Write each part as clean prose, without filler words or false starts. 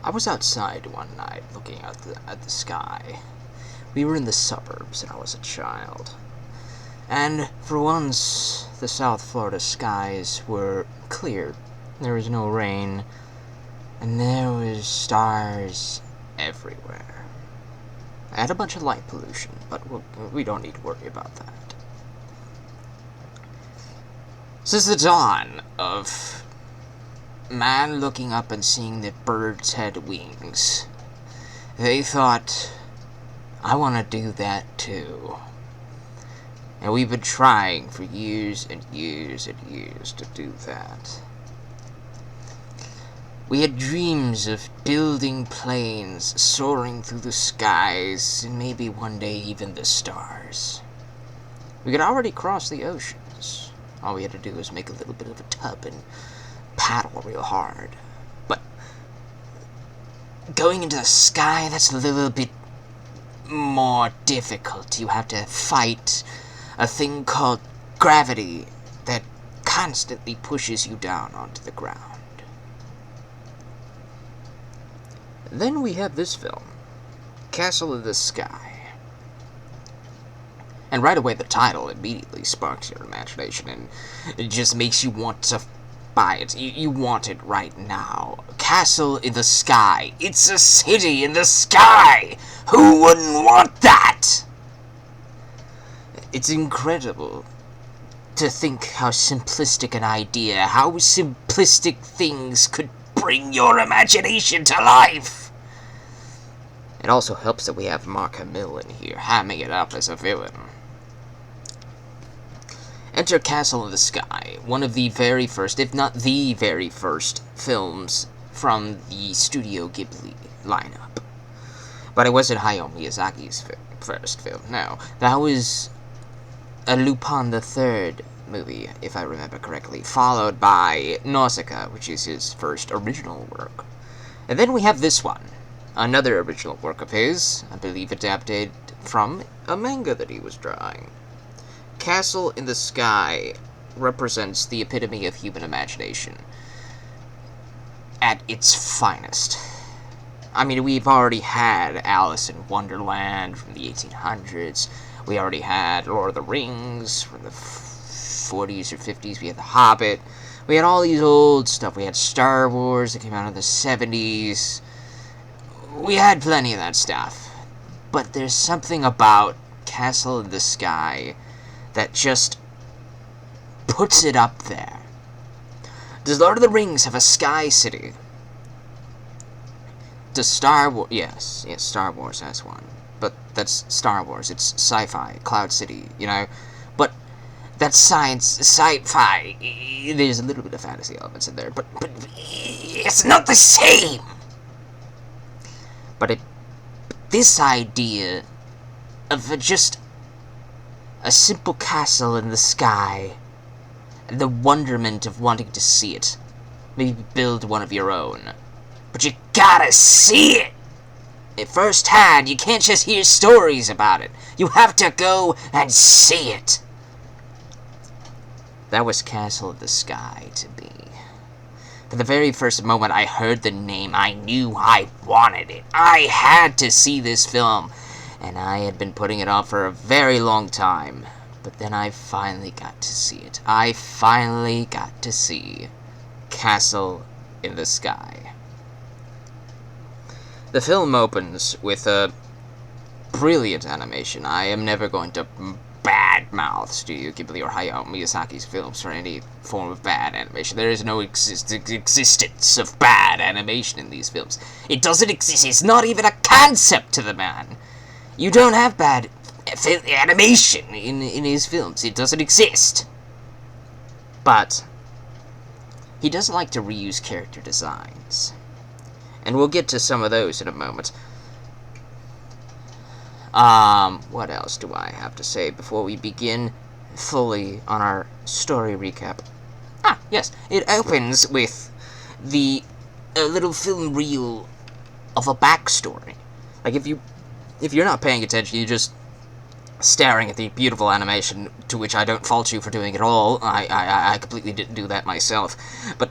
I was outside one night looking at the sky. We were in the suburbs and I was a child. And for once, the South Florida skies were clear. There was no rain, and there was stars everywhere. I had a bunch of light pollution, but we don't need to worry about that. Since the dawn of man looking up and seeing that birds had wings, they thought, I want to do that too. And we've been trying for years and years and years to do that. We had dreams of building planes, soaring through the skies, and maybe one day even the stars. We could already cross the oceans. All we had to do was make a little bit of a tub and paddle real hard. But going into the sky, that's a little bit more difficult. You have to fight a thing called gravity that constantly pushes you down onto the ground. Then we have this film, Castle in the Sky. And right away the title immediately sparks your imagination and it just makes you want to buy it. You want it right now. Castle in the Sky. It's a city in the sky! Who wouldn't want that? It's incredible to think how simplistic an idea, how simplistic things could bring your imagination to life. It also helps that we have Mark Hamill in here, hamming it up as a villain. Enter Castle in the Sky, one of the very first, if not the very first, films from the Studio Ghibli lineup. But it wasn't Hayao Miyazaki's first film, no. That was a Lupin the Third movie, if I remember correctly, followed by Nausicaa, which is his first original work. And then we have this one, another original work of his, I believe adapted from a manga that he was drawing. Castle in the Sky represents the epitome of human imagination at its finest. I mean, we've already had Alice in Wonderland from the 1800s. We already had Lord of the Rings from the 40s or 50s. We had The Hobbit. We had all these old stuff. We had Star Wars that came out in the 70s. We had plenty of that stuff. But there's something about Castle in the Sky that just puts it up there. Does Lord of the Rings have a sky city? Does Star Wars... Yes, Star Wars has one. But that's Star Wars. It's sci-fi, Cloud City, you know? But that's sci-fi. There's a little bit of fantasy elements in there, but it's not the same! But this idea of just a simple castle in the sky, and the wonderment of wanting to see it. Maybe build one of your own. But you gotta see it! At first hand, you can't just hear stories about it. You have to go and see it. That was Castle in the Sky to me. For the very first moment I heard the name, I knew I wanted it. I had to see this film. And I had been putting it off for a very long time. But then I finally got to see it. I finally got to see Castle in the Sky. The film opens with a brilliant animation. I am never going to badmouth Studio Ghibli or Hayao Miyazaki's films for any form of bad animation. There is no existence of bad animation in these films. It doesn't exist. It's not even a concept to the man. You don't have bad animation in his films. It doesn't exist. But he doesn't like to reuse character designs. And we'll get to some of those in a moment. What else do I have to say before we begin fully on our story recap? Ah, yes. It opens with a little film reel of a backstory. Like, if you're not paying attention, you're just staring at the beautiful animation, to which I don't fault you for doing at all. I completely didn't do that myself. But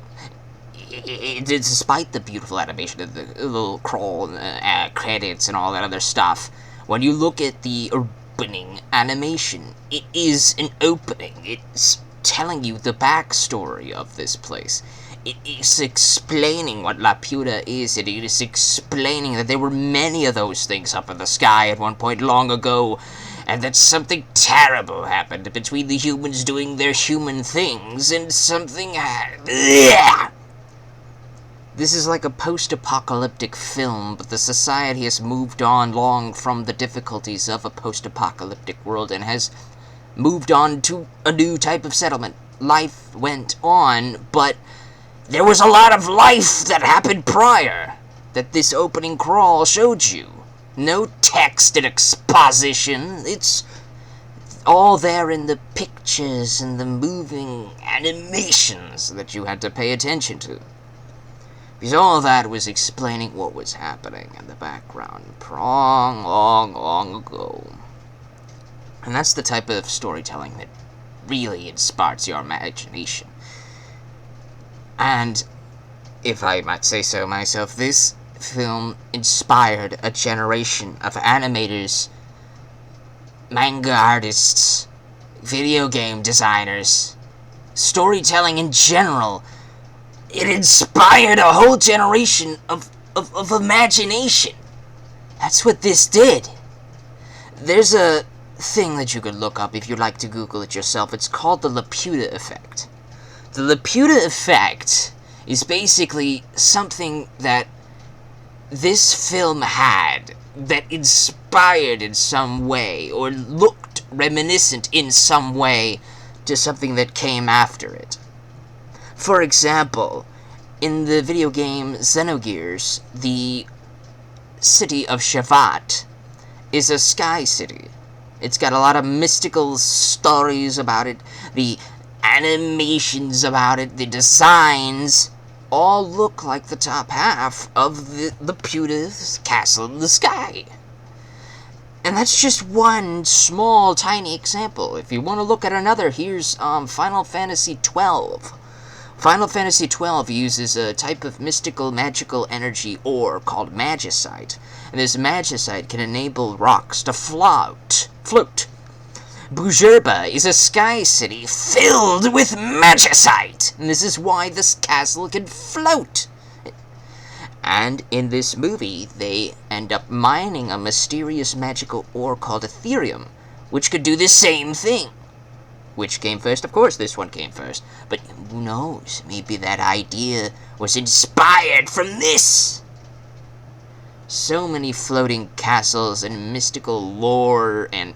despite the beautiful animation of the little crawl and credits and all that other stuff, when you look at the opening animation, it is an opening. It's telling you the backstory of this place. It is explaining what Laputa is. It is explaining that there were many of those things up in the sky at one point long ago, and that something terrible happened between the humans doing their human things, and something... This is like a post-apocalyptic film, but the society has moved on long from the difficulties of a post-apocalyptic world and has moved on to a new type of settlement. Life went on, but there was a lot of life that happened prior that this opening crawl showed you. No text and exposition. It's all there in the pictures and the moving animations that you had to pay attention to. Because all that was explaining what was happening in the background long, long, long ago. And that's the type of storytelling that really inspires your imagination. And, if I might say so myself, this film inspired a generation of animators, manga artists, video game designers, storytelling in general. It inspired a whole generation of imagination. That's what this did. There's a thing that you could look up if you'd like to Google it yourself. It's called the Laputa effect. The Laputa effect is basically something that this film had that inspired in some way, or looked reminiscent in some way to something that came after it. For example, in the video game Xenogears, the city of Shavat is a sky city. It's got a lot of mystical stories about it, the animations about it, the designs, all look like the top half of the Laputa's castle in the sky. And that's just one small, tiny example. If you want to look at another, here's Final Fantasy XII. Final Fantasy XII uses a type of mystical, magical energy ore called magicite. And this magicite can enable rocks to float. Bujurba is a sky city filled with magicite, and this is why this castle can float. And in this movie, they end up mining a mysterious magical ore called Ethereum, which could do the same thing. Which came first? Of course, this one came first. But who knows? Maybe that idea was inspired from this. So many floating castles and mystical lore and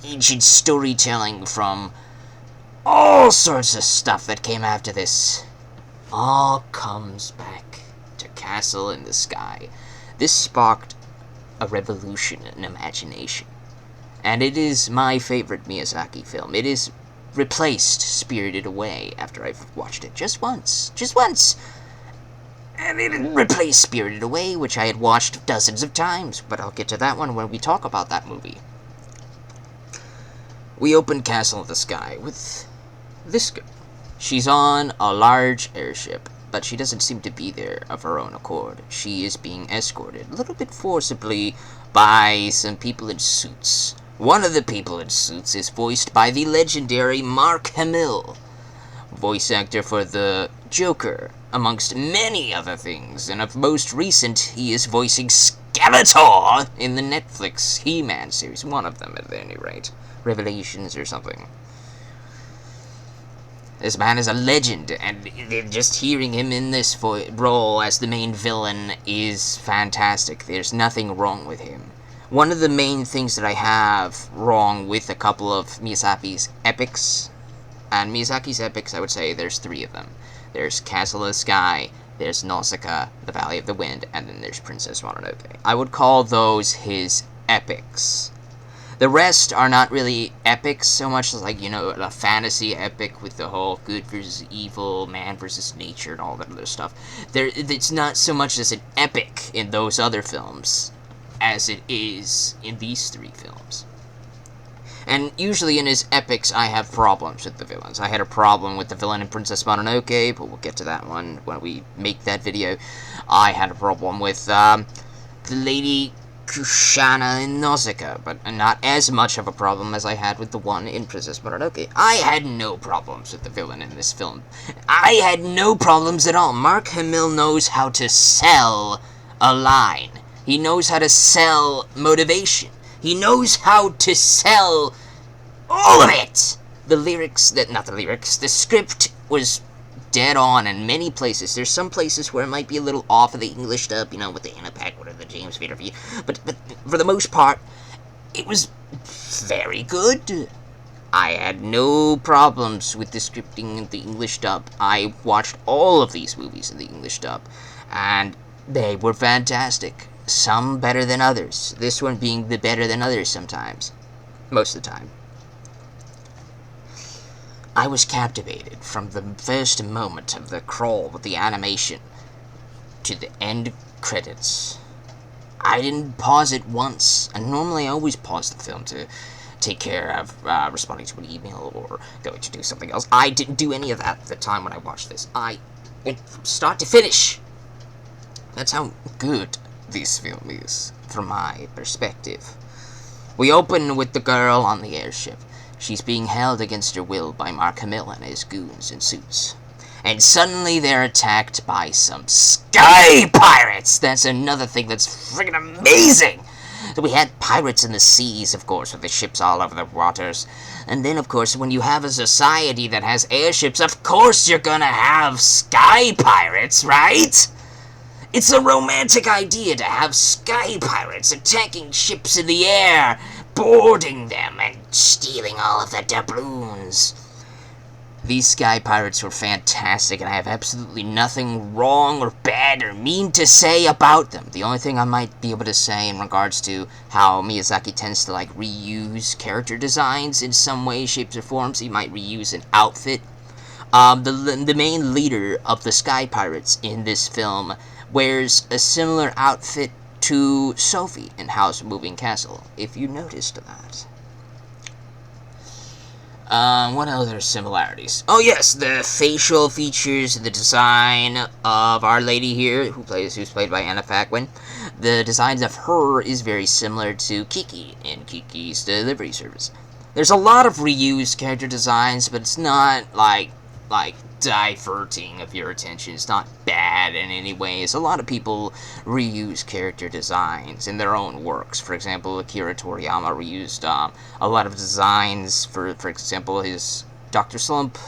ancient storytelling from all sorts of stuff that came after this. All comes back to Castle in the Sky. This sparked a revolution in imagination. And it is my favorite Miyazaki film. It is replaced Spirited Away after I've watched it just once. And it replaced Spirited Away, which I had watched dozens of times, but I'll get to that one when we talk about that movie. We open Castle in the Sky with this girl. She's on a large airship, but she doesn't seem to be there of her own accord. She is being escorted a little bit forcibly by some people in suits. One of the people in suits is voiced by the legendary Mark Hamill, voice actor for the Joker, amongst many other things, and of most recent, he is voicing Skeletor in the Netflix He-Man series, one of them at any rate, Revelations or something. This man is a legend, and just hearing him in this role as the main villain is fantastic. There's nothing wrong with him. One of the main things that I have wrong with a couple of Miyazaki's epics, and Miyazaki's epics, I would say there's three of them. There's Castle in the Sky, there's Nausicaa, The Valley of the Wind, and then there's Princess Mononoke. I would call those his epics. The rest are not really epics so much as, like, you know, a fantasy epic with the whole good versus evil, man versus nature, and all that other stuff. It's not so much as an epic in those other films as it is in these three films. And usually in his epics, I have problems with the villains. I had a problem with the villain in Princess Mononoke, but we'll get to that one when we make that video. I had a problem with the Lady Kushana in Nausicaa, but not as much of a problem as I had with the one in Princess Mononoke. I had no problems with the villain in this film. I had no problems at all. Mark Hamill knows how to sell a line. He knows how to sell motivation. He knows how to sell all of it! The script was dead on in many places. There's some places where it might be a little off of the English dub, with the Anna Paquin or the James Vader view. But for the most part, it was very good. I had no problems with the scripting in the English dub. I watched all of these movies in the English dub, and they were fantastic. Some better than others. This one being the better than others sometimes. Most of the time. I was captivated from the first moment of the crawl with the animation to the end credits. I didn't pause it once, and normally I always pause the film to take care of responding to an email or going to do something else. I didn't do any of that at the time when I watched this. I went from start to finish. That's how good this film is, from my perspective. We open with the girl on the airship. She's being held against her will by Mark Hamill and his goons in suits. And suddenly they're attacked by some sky pirates! That's another thing that's friggin' amazing! So we had pirates in the seas, of course, with the ships all over the waters. And then, of course, when you have a society that has airships, of course you're gonna have sky pirates, right? It's a romantic idea to have sky pirates attacking ships in the air, boarding them, and stealing all of the doubloons. These sky pirates were fantastic, and I have absolutely nothing wrong or bad or mean to say about them. The only thing I might be able to say in regards to how Miyazaki tends to, reuse character designs in some way, shapes, or forms. He might reuse an outfit. The main leader of the sky pirates in this film wears a similar outfit to Sophie in House of Moving Castle, if you noticed that. What other similarities? Oh yes, the facial features, the design of our lady here, who's played by Anna Paquin. The design of her is very similar to Kiki in Kiki's Delivery Service. There's a lot of reused character designs, but it's not like diverting of your attention. It's not bad in any ways. A lot of people reuse character designs in their own works. For example, Akira Toriyama reused a lot of designs for example, his Dr. Slump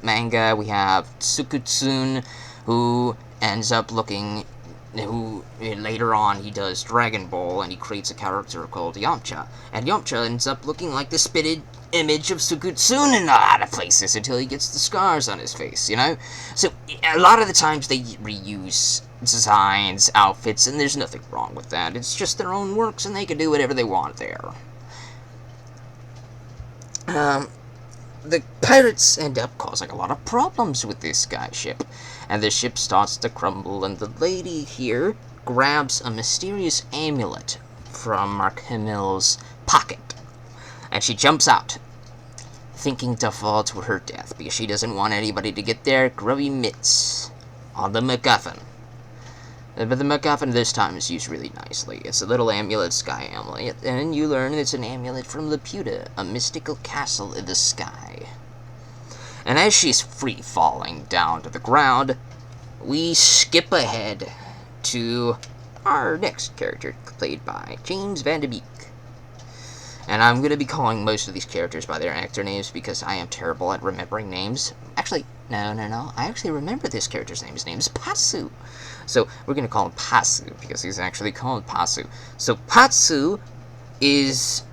manga. We have Tsukutsun, who ends up looking, who later on he does Dragon Ball, and he creates a character called Yamcha. And Yamcha ends up looking like the spitted image of Tsukutsun in a lot of places until he gets the scars on his face, So, a lot of the times they reuse designs, outfits, and there's nothing wrong with that. It's just their own works, and they can do whatever they want there. The pirates end up causing a lot of problems with this sky ship, and the ship starts to crumble, and the lady here grabs a mysterious amulet from Mark Hamill's pocket. And she jumps out, thinking to fall to her death, because she doesn't want anybody to get their grubby mitts on the MacGuffin. But the MacGuffin this time is used really nicely. It's a little amulet, sky amulet, and you learn it's an amulet from Laputa, a mystical castle in the sky. And as she's free-falling down to the ground, we skip ahead to our next character, played by James Van De Beek. And I'm going to be calling most of these characters by their actor names because I am terrible at remembering names. Actually, no. I actually remember this character's name. His name is Patsu. So we're going to call him Patsu because he's actually called Patsu. So Patsu is,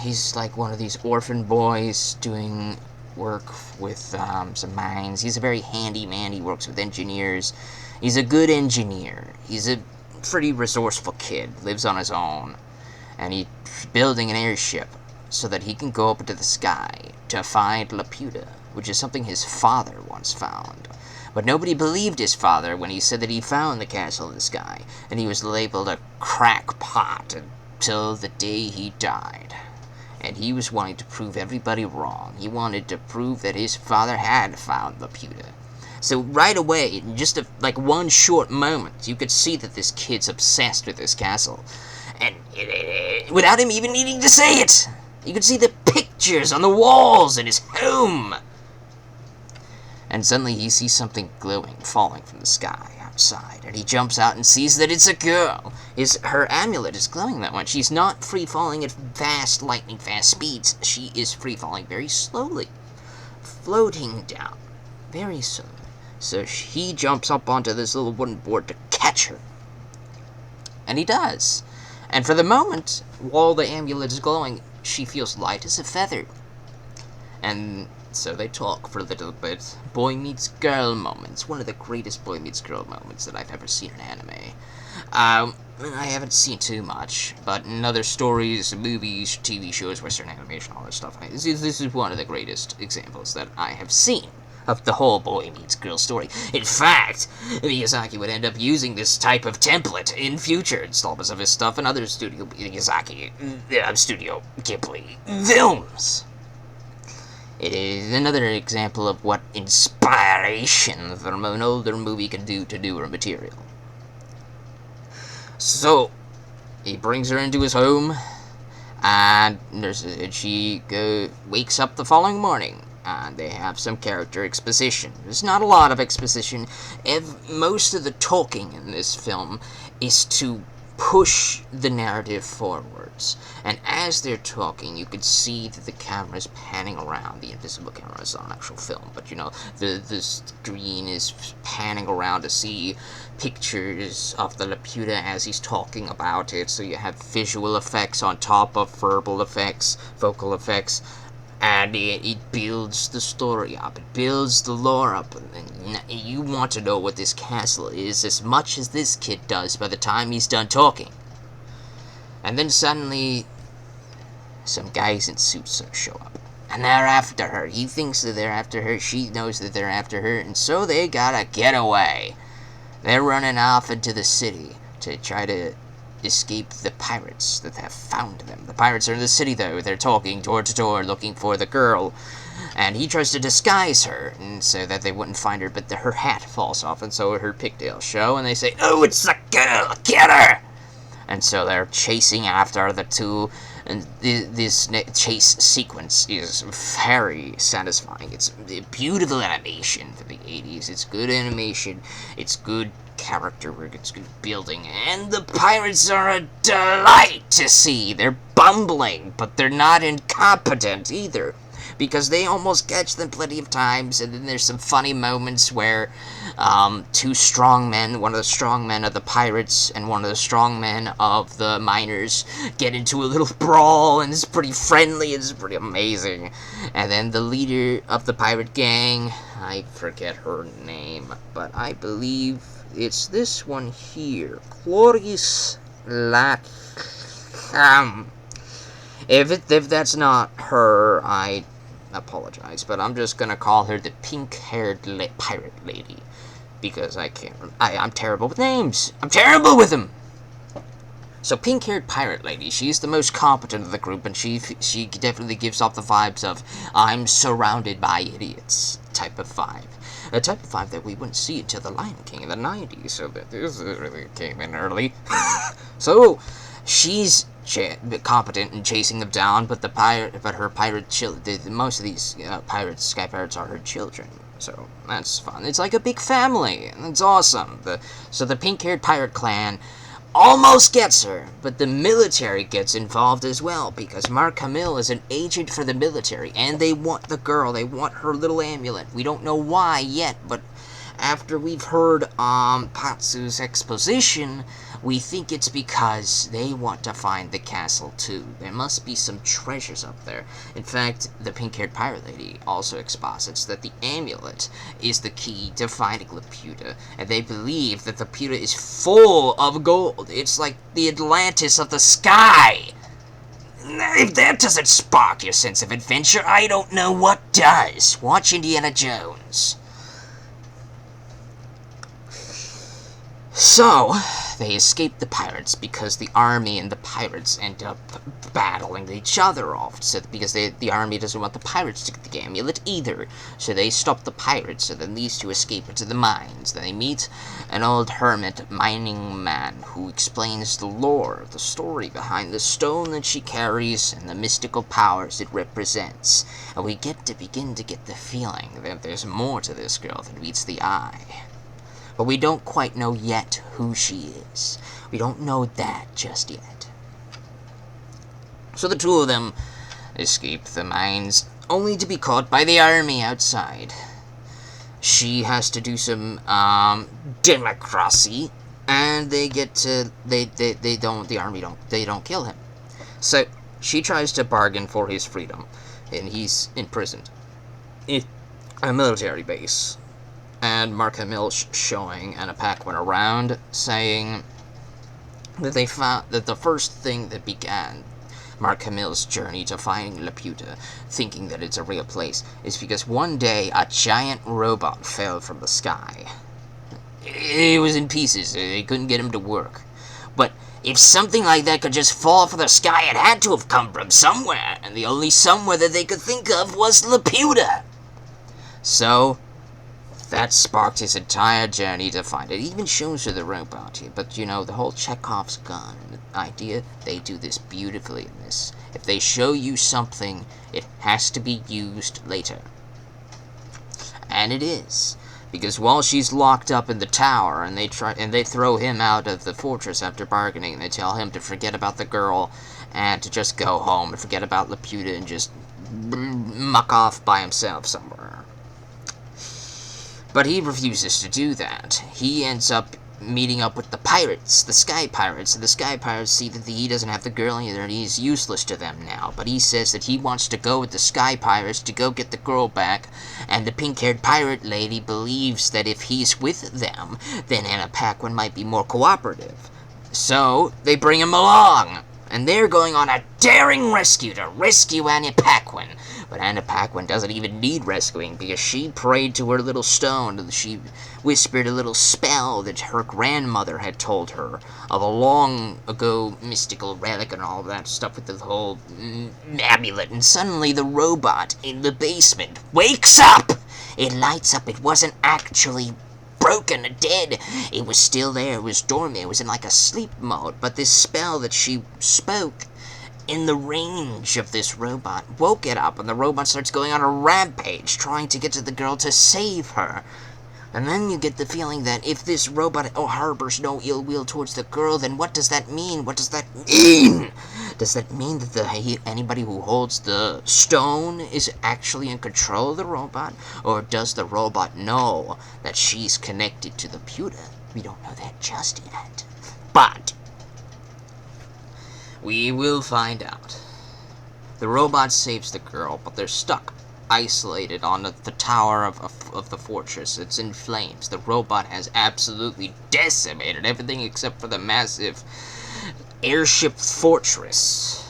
he's like one of these orphan boys doing work with some mines. He's a very handy man. He works with engineers. He's a good engineer. He's a pretty resourceful kid. Lives on his own. And he's building an airship so that he can go up into the sky to find Laputa, which is something his father once found. But nobody believed his father when he said that he found the castle in the sky, and he was labeled a crackpot until the day he died. and he was wanting to prove everybody wrong. He wanted to prove that his father had found Laputa. So right away, in just like one short moment, you could see that this kid's obsessed with this castle. And without him even needing to say it, you could see the pictures on the walls in his home. And suddenly he sees something glowing falling from the sky outside, and he jumps out and sees that it's a girl. Her amulet is glowing that much. She's not free-falling at fast, lightning-fast speeds. She is free-falling very slowly, floating down very slowly. So he jumps up onto this little wooden board to catch her. And he does. And for the moment, while the amulet is glowing, she feels light as a feather. And so they talk for a little bit. Boy meets girl moments. One of the greatest boy meets girl moments that I've ever seen in anime. I haven't seen too much, but in other stories, movies, TV shows, Western animation, all that stuff, this is one of the greatest examples that I have seen of the whole boy meets girl story. In fact, Miyazaki would end up using this type of template in future installments of his stuff and other Studio Ghibli films. It is another example of what inspiration from an older movie can do to newer material. So, he brings her into his home, and she wakes up the following morning, and they have some character exposition. There's not a lot of exposition. Most of the talking in this film is to push the narrative forwards. And as they're talking, you could see that the camera's panning around. The invisible camera is on actual film, but you know, the screen is panning around to see pictures of the Laputa as he's talking about it. So you have visual effects on top of verbal effects, vocal effects, and it builds the story up. It builds the lore up. And you want to know what this castle is as much as this kid does by the time he's done talking. And then suddenly, some guys in suits show up. And they're after her. He thinks that they're after her. She knows that they're after her. And so they gotta get away. They're running off into the city to try to escape the pirates that have found them. The pirates are in the city, though. They're talking door to door, looking for the girl. And he tries to disguise her, and so that they wouldn't find her, but her hat falls off, and so her pigtails show, and they say, "Oh, it's the girl! Get her!" And so they're chasing after the two, and this chase sequence is very satisfying. It's beautiful animation for the 80s. It's good animation. It's good character work. It's good building. And the pirates are a delight to see. They're bumbling, but they're not incompetent either, because they almost catch them plenty of times. And then there's some funny moments where two strong men, one of the strong men of the pirates and one of the strong men of the miners, get into a little brawl, and it's pretty friendly. It's pretty amazing. And then the leader of the pirate gang, I forget her name, but I believe it's this one here, Clarice Latham. If that's not her, I apologize, but I'm just gonna call her the pink-haired pirate lady, because I'm terrible with names. I'm terrible with them. So pink-haired pirate lady, she's the most competent of the group, and she definitely gives off the vibes of "I'm surrounded by idiots" type of vibe. A type of vibe that we wouldn't see until The Lion King in the 90s, so that this really came in early. So she's competent in chasing them down, but her pirate most of these sky pirates are her children. So that's fun. It's like a big family, and it's awesome. So the pink-haired pirate clan almost gets her, but the military gets involved as well, because Mark Hamill is an agent for the military, and they want the girl. They want her little amulet. We don't know why yet, but after we've heard Patsu's exposition, we think it's because they want to find the castle too. There must be some treasures up there. In fact, the pink-haired pirate lady also exposits that the amulet is the key to finding Laputa, and they believe that Laputa is full of gold. It's like the Atlantis of the sky. If that doesn't spark your sense of adventure, I don't know what does. Watch Indiana Jones. So, they escape the pirates because the army and the pirates end up battling each other off. So because the army doesn't want the pirates to get the amulet either, so they stop the pirates. So then these two escape into the mines. Then they meet an old hermit mining man who explains the lore, the story behind the stone that she carries and the mystical powers it represents. And we begin to get the feeling that there's more to this girl than meets the eye. But we don't quite know yet who she is. We don't know that just yet. So the two of them escape the mines, only to be caught by the army outside. She has to do some democracy, and they don't kill him. So she tries to bargain for his freedom, and he's imprisoned in a military base. And Mark Hamill's showing and a pack went around saying that they found that the first thing that began Mark Hamill's journey to finding Laputa, thinking that it's a real place, is because one day a giant robot fell from the sky. It was in pieces. They couldn't get him to work. But if something like that could just fall from the sky, it had to have come from somewhere, and the only somewhere that they could think of was Laputa. So that sparked his entire journey to find it. It even shows her the robot here, but you know, the whole Chekhov's gun idea, they do this beautifully in this. If they show you something, it has to be used later. And it is. Because while she's locked up in the tower, and they throw him out of the fortress after bargaining, and they tell him to forget about the girl, and to just go home, and forget about Laputa, and just muck off by himself somewhere. But he refuses to do that. He ends up meeting up with the pirates, the Sky Pirates, and the Sky Pirates see that he doesn't have the girl either, and he's useless to them now. But he says that he wants to go with the Sky Pirates to go get the girl back, and the pink-haired pirate lady believes that if he's with them, then Anna Paquin might be more cooperative. So they bring him along, and they're going on a daring rescue to rescue Anna Paquin. But Anna Paquin doesn't even need rescuing because she prayed to her little stone, and she whispered a little spell that her grandmother had told her of a long ago mystical relic and all that stuff with the whole amulet. And suddenly the robot in the basement wakes up! It lights up. It wasn't actually broken or dead. It was still there. It was dormant. It was in like a sleep mode. But this spell that she spoke in the range of this robot woke it up, and the robot starts going on a rampage trying to get to the girl to save her. And then you get the feeling that if this robot harbors no ill will towards the girl, then what does that mean? What does that mean? Does that mean that anybody who holds the stone is actually in control of the robot? Or does the robot know that she's connected to the Laputa? We don't know that just yet. But we will find out. The robot saves the girl, but they're stuck, isolated on the tower of the fortress. It's in flames. The robot has absolutely decimated everything except for the massive airship fortress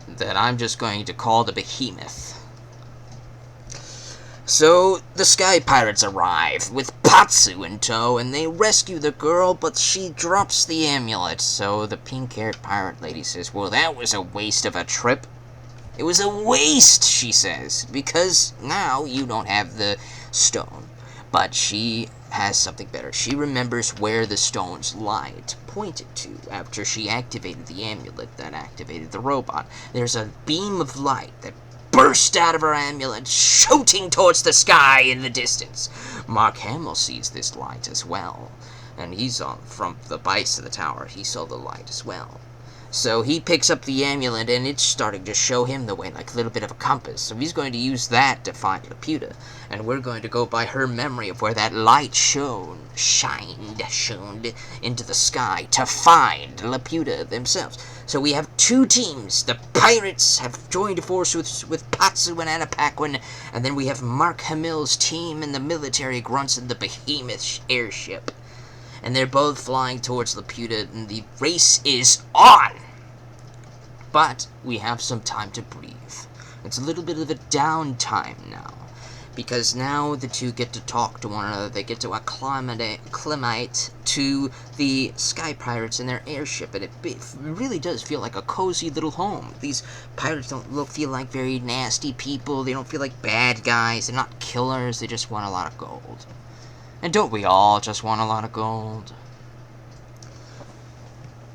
that I'm just going to call the Behemoth. So the Sky Pirates arrive with Patsu in tow, and they rescue the girl, but she drops the amulet. So the pink-haired pirate lady says, well, that was a waste of a trip. It was a waste, she says, because now you don't have the stone. But she has something better. She remembers where the stone's light pointed to after she activated the amulet that activated the robot. There's a beam of light that burst out of her amulet, shooting towards the sky in the distance. Mark Hamill sees this light as well, and he's from the base of the tower. He saw the light as well. So he picks up the amulet, and it's starting to show him the way, like a little bit of a compass. So he's going to use that to find Laputa, and we're going to go by her memory of where that light shined into the sky to find Laputa themselves. So we have two teams. The pirates have joined forces with Patsu and Anna Paquin, and then we have Mark Hamill's team and the military grunts and the Behemoth airship. And they're both flying towards Laputa, and the race is on! But we have some time to breathe. It's a little bit of a downtime now, because now the two get to talk to one another. They get to acclimate to the Sky Pirates in their airship, and it really does feel like a cozy little home. These pirates don't feel like very nasty people. They don't feel like bad guys. They're not killers. They just want a lot of gold. And don't we all just want a lot of gold?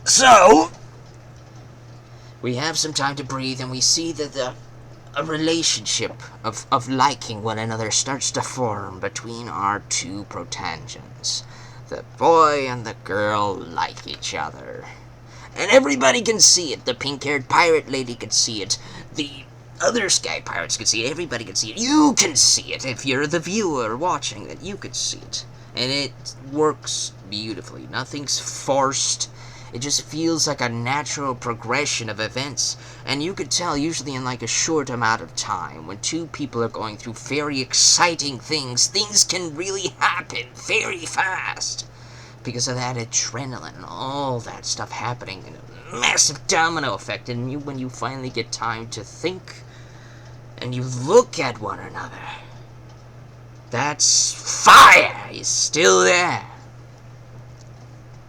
So, we have some time to breathe, and we see that a relationship of liking one another starts to form between our two protangents. The boy and the girl like each other. And everybody can see it. The pink-haired pirate lady can see it. The other Sky Pirates can see it. Everybody can see it. You can see it if you're the viewer watching it. You can see it. And it works beautifully. Nothing's forced. It just feels like a natural progression of events, and you could tell usually in like a short amount of time, when two people are going through very exciting things, things can really happen very fast. Because of that adrenaline and all that stuff happening in a massive domino effect, and when you finally get time to think, and you look at one another, that's fire is still there.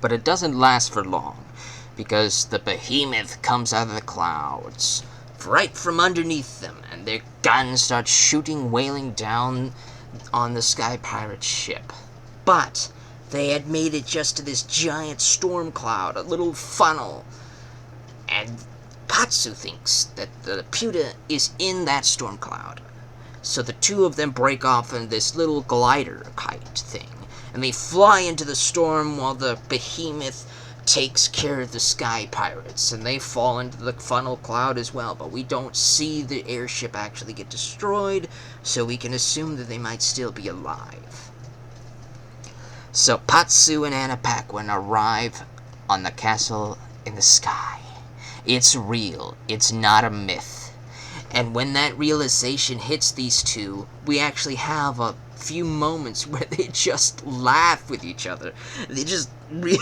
But it doesn't last for long, because the behemoth comes out of the clouds, right from underneath them, and their guns start shooting, wailing down on the Sky Pirate ship. But they had made it just to this giant storm cloud, a little funnel, and Patsu thinks that the Laputa is in that storm cloud. So the two of them break off in this little glider kite thing, and they fly into the storm while the behemoth takes care of the Sky Pirates, and they fall into the funnel cloud as well, but we don't see the airship actually get destroyed, so we can assume that they might still be alive. So Patsu and Anna Paquin arrive on the castle in the sky. It's real. It's not a myth. And when that realization hits these two, we actually have a few moments where they just laugh with each other. They just,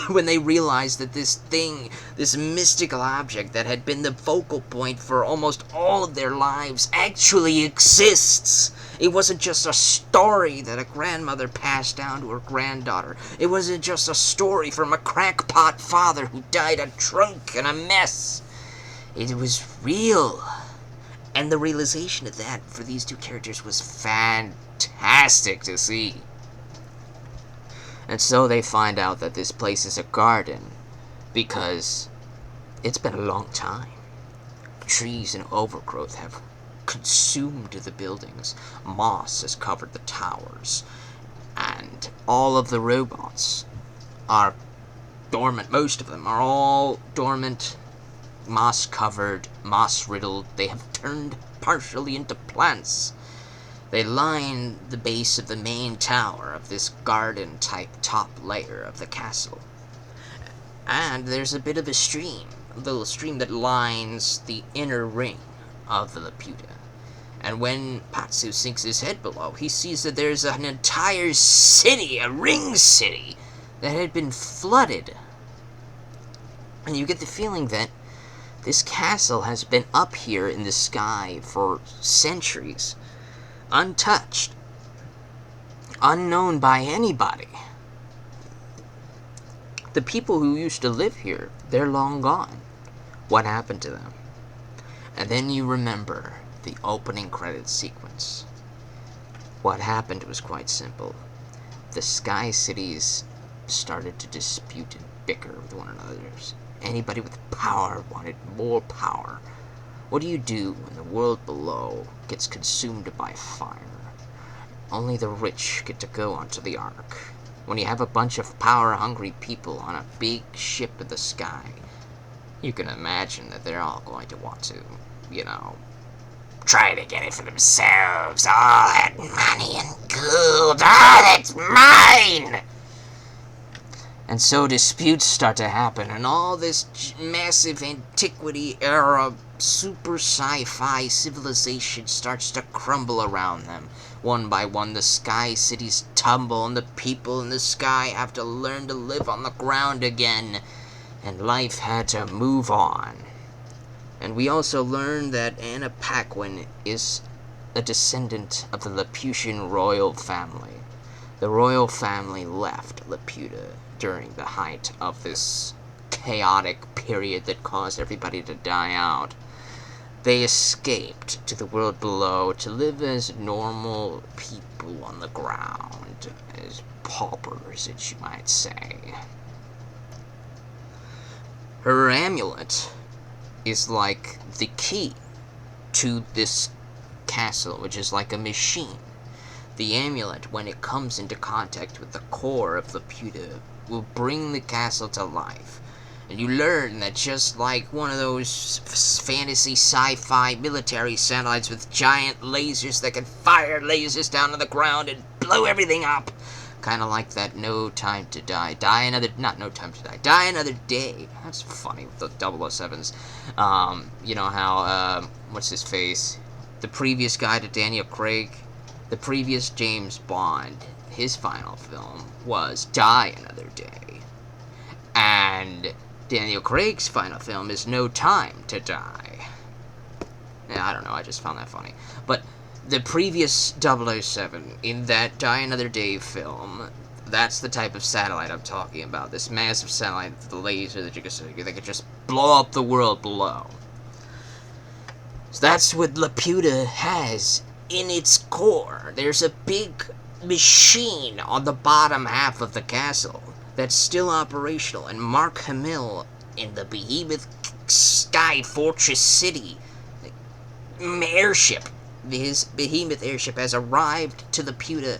when they realize that this thing, this mystical object that had been the focal point for almost all of their lives actually exists. It wasn't just a story that a grandmother passed down to her granddaughter. It wasn't just a story from a crackpot father who died a drunk and a mess. It was real. And the realization of that for these two characters was fantastic to see. And so they find out that this place is a garden, because it's been a long time. Trees and overgrowth have consumed the buildings. Moss has covered the towers. And all of the robots are dormant. Most of them are all dormant, moss-covered, moss-riddled. They have turned partially into plants. They line the base of the main tower of this garden-type top layer of the castle. And there's a bit of a stream, a little stream that lines the inner ring of the Laputa. And when Patsu sinks his head below, he sees that there's an entire city, a ring city, that had been flooded. And you get the feeling that this castle has been up here in the sky for centuries, untouched, unknown by anybody. The people who used to live here, they're long gone. What happened to them? And then you remember the opening credits sequence. What happened was quite simple. The Sky Cities started to dispute and bicker with one another. Anybody with power wanted more power. What do you do when the world below gets consumed by fire? Only the rich get to go onto the Ark. When you have a bunch of power-hungry people on a big ship in the sky, you can imagine that they're all going to want to, try to get it for themselves. All that money and gold, that's mine! And so disputes start to happen, and all this massive antiquity-era super sci-fi civilization starts to crumble around them. One by one, the Sky Cities tumble, and the people in the sky have to learn to live on the ground again. And life had to move on. And we also learn that Anna Paquin is a descendant of the Laputan royal family. The royal family left Laputa during the height of this chaotic period that caused everybody to die out. They escaped to the world below to live as normal people on the ground, as paupers, as you might say. Her amulet is like the key to this castle, which is like a machine. The amulet, when it comes into contact with the core of Laputa, will bring the castle to life. And you learn that just like one of those fantasy sci-fi military satellites with giant lasers that can fire lasers down to the ground and blow everything up, kind of like that No Time to Die. Die Another Day. That's funny with the 007s. You know how, what's his face? The previous guy to Daniel Craig, the previous James Bond, his final film was Die Another Day. And Daniel Craig's final film is No Time to Die. Yeah, I don't know, I just found that funny. But the previous 007 in that Die Another Day film, that's the type of satellite I'm talking about. This massive satellite with the laser that could just blow up the world below. So that's what Laputa has in its core. There's a big machine on the bottom half of the castle that's still operational, and Mark Hamill in the Behemoth Sky Fortress City airship, his Behemoth airship, has arrived to Laputa,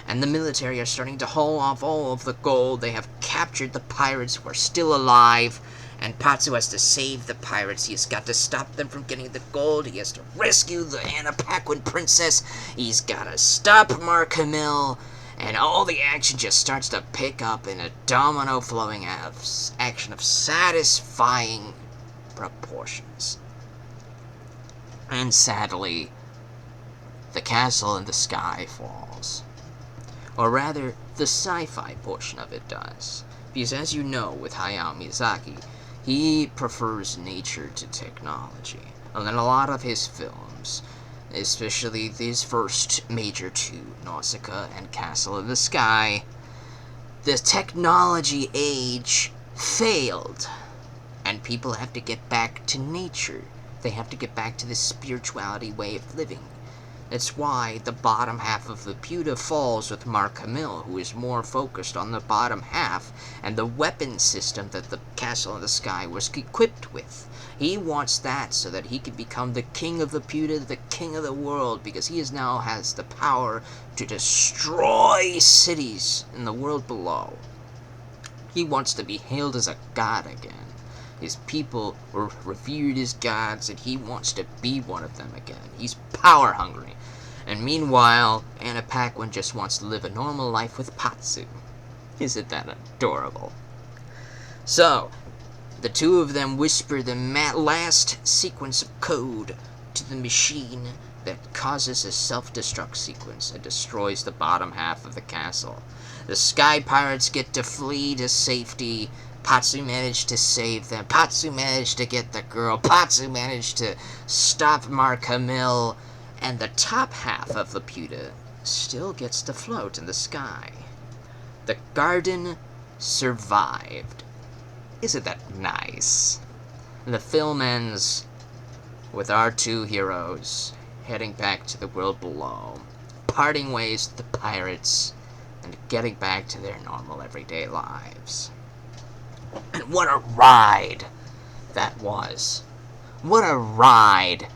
and the military are starting to haul off all of the gold. They have captured the pirates who are still alive, and Patsu has to save the pirates. He's got to stop them from getting the gold. He has to rescue the Anna Paquin princess. He's got to stop Mark Hamill. And all the action just starts to pick up in a domino flowing action of satisfying proportions. And sadly, the castle in the sky falls. Or rather, the sci-fi portion of it does. Because as you know, with Hayao Miyazaki, he prefers nature to technology. And in a lot of his films, especially his first major two, Nausicaa and Castle in the Sky, the technology age failed, and people have to get back to nature. They have to get back to this spirituality way of living. That's why the bottom half of Laputa falls with Mark Hamill, who is more focused on the bottom half and the weapon system that the Castle in the Sky was equipped with. He wants that so that he can become the king of Laputa, the king of the world, because he now has the power to destroy cities in the world below. He wants to be hailed as a god again. His people were revered as gods, and he wants to be one of them again. He's power hungry. And meanwhile, Anna Paquin just wants to live a normal life with Patsu. Isn't that adorable? So, the two of them whisper the last sequence of code to the machine that causes a self-destruct sequence and destroys the bottom half of the castle. The Sky Pirates get to flee to safety. Patsu managed to save them. Patsu managed to get the girl. Patsu managed to stop Mark Hamill. And the top half of Laputa still gets to float in the sky. The garden survived. Isn't that nice? And the film ends with our two heroes heading back to the world below, parting ways with the pirates, and getting back to their normal everyday lives. And what a ride that was. What a ride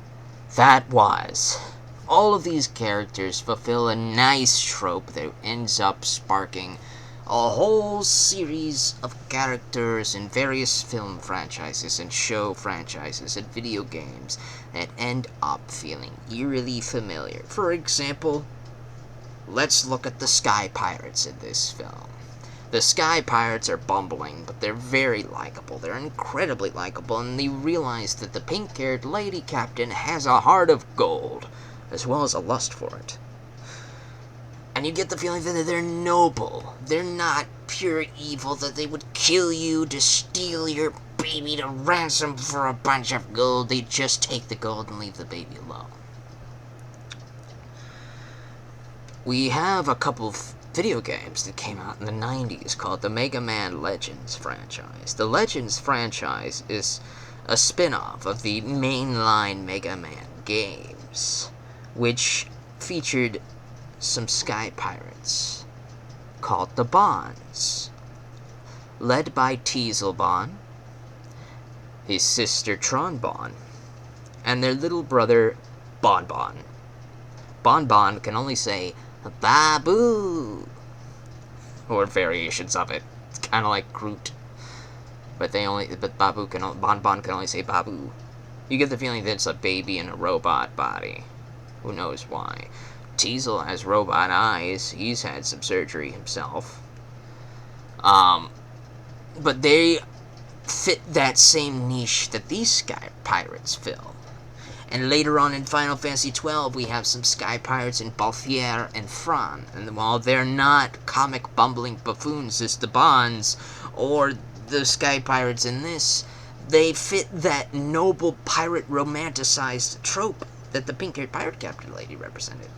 that was. All of these characters fulfill a nice trope that ends up sparking a whole series of characters in various film franchises and show franchises and video games that end up feeling eerily familiar. For example, let's look at the Sky Pirates in this film. The Sky Pirates are bumbling, but they're very likable. They're incredibly likable, and they realize that the pink-haired lady captain has a heart of gold, as well as a lust for it. And you get the feeling that they're noble. They're not pure evil, that they would kill you to steal your baby to ransom for a bunch of gold. They just take the gold and leave the baby alone. we have a couple of video games that came out in the 90s called the Mega Man Legends franchise. The Legends franchise is a spin-off of the mainline Mega Man games, which featured some sky pirates called the Bonds, led by Teasel Bon, his sister Tron Bon, and their little brother Bon Bon. Bon Bon can only say Babu, or variations of it. It's kind of like Groot, but Bon Bon can only say Babu. You get the feeling that it's a baby in a robot body. Who knows why? Teasel has robot eyes. He's had some surgery himself. But they fit that same niche that these sky pirates fill. And later on in Final Fantasy XII, we have some sky pirates in Balthier and Fran. And while they're not comic bumbling buffoons as the Bonds or the sky pirates in this, they fit that noble pirate romanticized trope that the pink-haired pirate captain lady represented.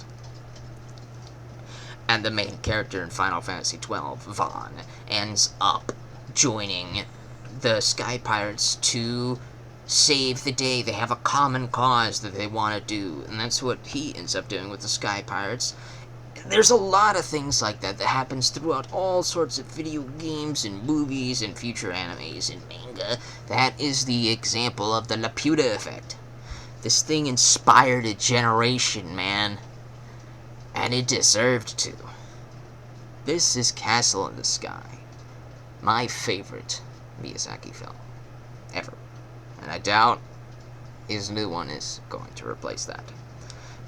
And the main character in Final Fantasy XII, Vaughn, ends up joining the sky pirates to save the day. They have a common cause that they want to do, and that's what he ends up doing with the sky pirates. There's a lot of things like that that happens throughout all sorts of video games and movies and future animes and manga. That is the example of the Laputa effect. This thing inspired a generation, man. And it deserved to. This is Castle in the Sky. My favorite Miyazaki film. Ever. And I doubt his new one is going to replace that.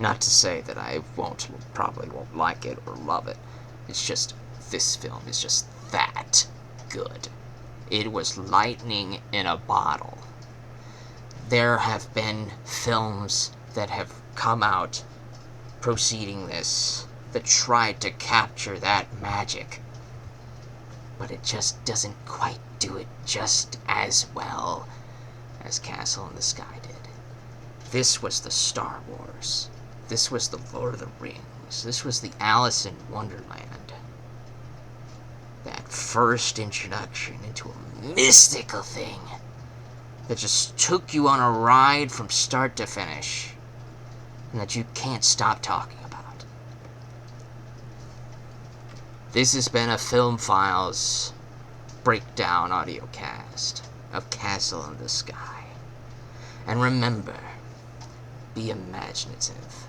Not to say that I probably won't like it or love it. It's just, this film is just that good. It was lightning in a bottle. There have been films that have come out preceding this that tried to capture that magic. But it just doesn't quite do it just as well as Castle in the Sky did. This was the Star Wars. This was the Lord of the Rings. This was the Alice in Wonderland. That first introduction into a mystical thing that just took you on a ride from start to finish, and that you can't stop talking about. This has been a Film Files breakdown audio cast of Castle in the Sky. And remember, be imaginative.